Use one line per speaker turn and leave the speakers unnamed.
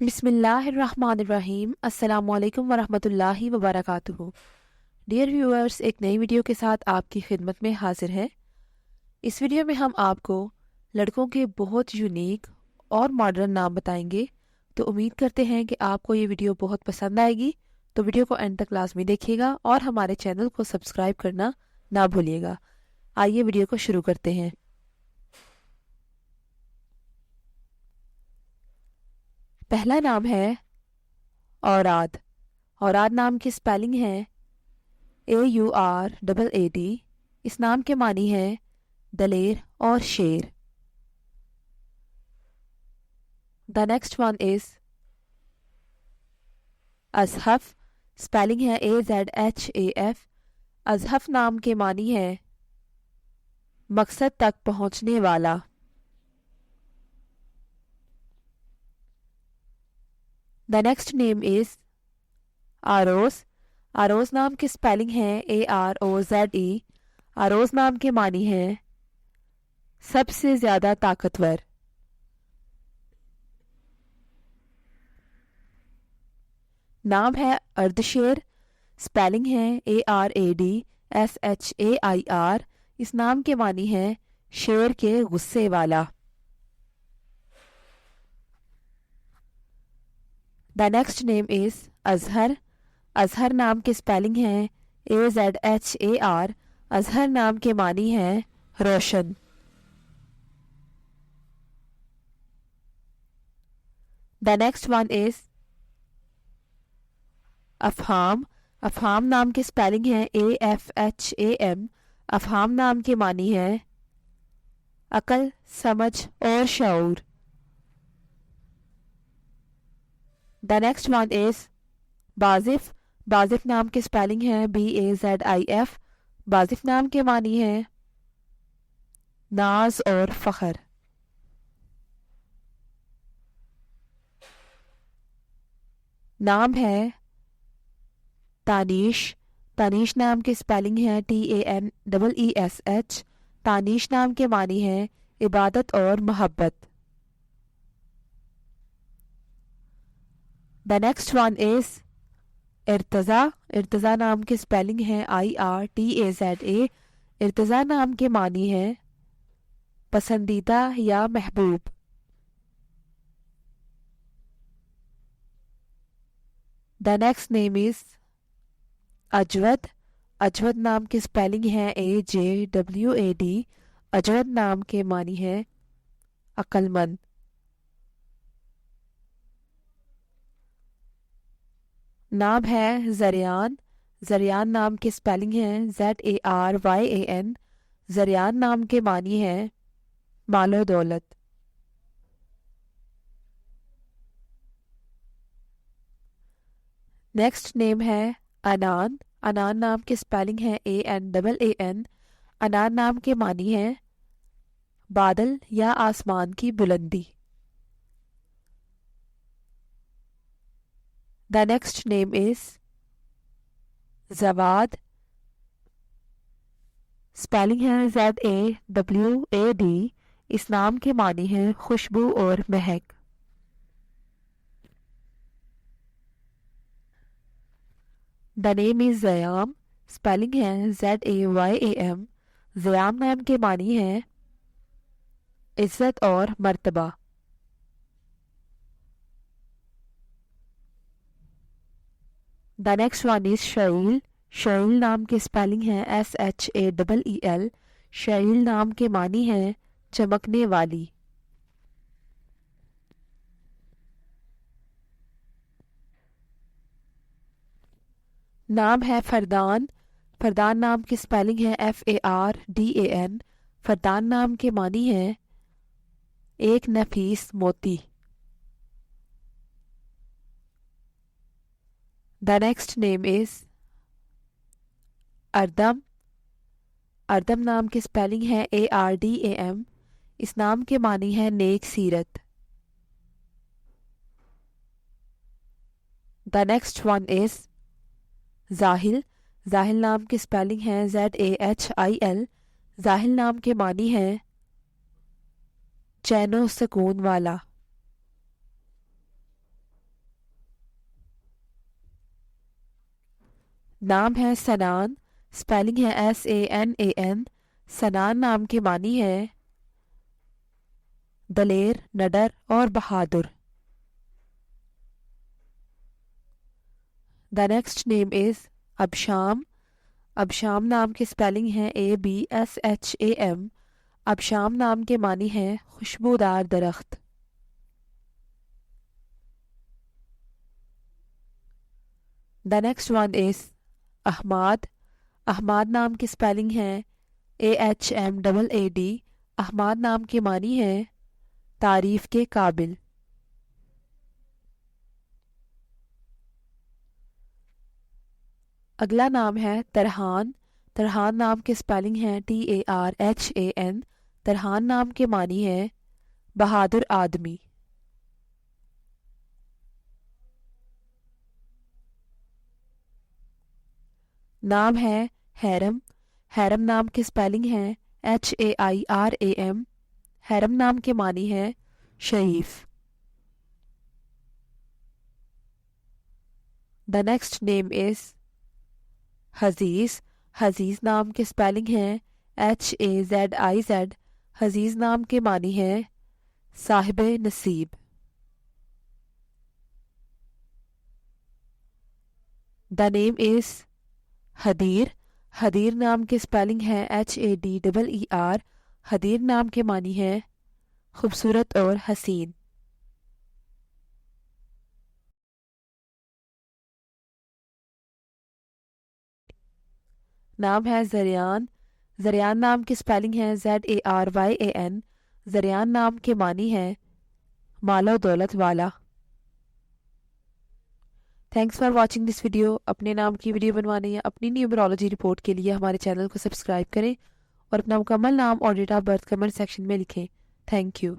بسم اللہ الرحمن الرحیم۔ السلام علیکم ورحمۃ اللہ وبرکاتہ۔ ڈیئر ویورز، ایک نئی ویڈیو کے ساتھ آپ کی خدمت میں حاضر ہے۔ اس ویڈیو میں ہم آپ کو لڑکوں کے بہت یونیک اور ماڈرن نام بتائیں گے، تو امید کرتے ہیں کہ آپ کو یہ ویڈیو بہت پسند آئے گی، تو ویڈیو کو اینڈ تک لازمی دیکھیے گا اور ہمارے چینل کو سبسکرائب کرنا نہ بھولیے گا۔ آئیے ویڈیو کو شروع کرتے ہیں۔ پہلا نام ہے اوراد۔ اوراد نام کی سپیلنگ ہے AURAAD۔ اس نام کے معنی ہے دلیر اور شیر۔ The next one is Azhaf. Spelling ہے AZHAF۔ ازحف نام کے معنی ہے مقصد تک پہنچنے والا۔ The next name is ROs. ROs نام کی سپیلنگ ہے AROZE۔ آروز نام کے معنی ہے سب سے زیادہ طاقتور۔ نام ہے اردشیر۔ سپیلنگ ہے ARADSHAIR۔ اس نام کے معنی ہے شیر کے غصے والا۔ The next name is Azhar. Azhar نام کی سپیلنگ ہے AZHAR۔ اظہر نام کے معنی ہے روشن۔ The next one is افہام۔ افہام نام کی سپیلنگ ہے AFHAM۔ افہام نام کے معنی ہے عقل، سمجھ اور شعور۔ The next one is بازف۔ بازف نام کی سپیلنگ ہے BAZIF۔ بازف نام کے معنی ہے ناز اور فخر۔ نام ہے تانیش۔ تانیش نام کی سپیلنگ ہے TANEESH۔ تانیش نام کے معنی ہے عبادت اور محبت۔ The next one is Irtaza. Irtaza نام کی سپیلنگ ہے IRTAZA۔ ارتضیٰ نام کے معنی ہے پسندیدہ یا محبوب۔ The next name is اجود۔ اجود نام کی سپیلنگ ہے AJWAD۔ اجود نام کے معنی ہے عقل مند۔ نام ہے زریان۔ زریان نام کی سپیلنگ ہے ZARYAN۔ زریان نام کے معنی ہے مال و دولت۔ نیکسٹ نیم ہے انان۔ انان نام کی سپیلنگ ہے ANAAN۔ انان نام کے معنی ہے بادل یا آسمان کی بلندی۔ The next name is Zawad. Spelling ہے ZAWAD۔ اس نام کے معنی ہے خوشبو اور مہک۔ The name is زیام۔ سپیلنگ ہے ZAYAM۔ زیام نام کے معنی ہے عزت اور مرتبہ۔ The next one is شعیل۔ شعیل نام کی سپیلنگ ہے SHAEEL۔ شعیل نام کے معنی ہے چمکنے والی۔ نام ہے فردان۔ فردان نام کی سپیلنگ ہے FARDAN۔ فردان نام کے معنی ہے ایک نفیس موتی۔ The next name is اردم۔ اردم نام کی سپیلنگ ہے ARDAM۔ اس نام کے معنی ہے نیک سیرت۔ The next one is زاہل۔ زاہل نام کی سپیلنگ ہے ZAHIL۔ زاہل نام کے معنی ہے چین و سکون والا۔ نام ہے سنان، اسپیلنگ ہے SANAN. سنان نام کے معنی ہے دلیر، نڈر اور بہادر. The next name is ابشام. ابشام نام کی اسپیلنگ ہے ABSHAM. ابشام نام کے معنی ہے خوشبودار درخت. The next one is احماد. احماد نام کی اسپیلنگ ہے AHMAAD. احماد نام کے معنی ہے تعریف کے قابل. اگلا نام ہے ترحان. ترحان نام کی اسپیلنگ ہے TARHAN. ترحان نام کے معنی ہے بہادر آدمی. نام ہے حیرم. حیرم نام کی اسپیلنگ ہے HAIRAM. حیرم نام کے معنی ہے شریف. The next name is حزیز. حزیز نام کی اسپیلنگ ہے HAZIZ. حزیز نام کے معنی ہے صاحب نصیب. The name is حدیر. حدیر نام کی اسپیلنگ ہے HADEER. حدیر نام کے معنی ہے خوبصورت اور حسین. نام ہے زریان. زریان نام کی اسپیلنگ ہے ZARYAN. زریان نام کے معنی ہے مال و دولت والا. Thanks for watching this video. اپنے نام کی ویڈیو بنوانے یا اپنی نیومرولوجی رپورٹ کے لیے ہمارے چینل کو سبسکرائب کریں اور اپنا مکمل نام اور date of birth comment section میں لکھیں. Thank you.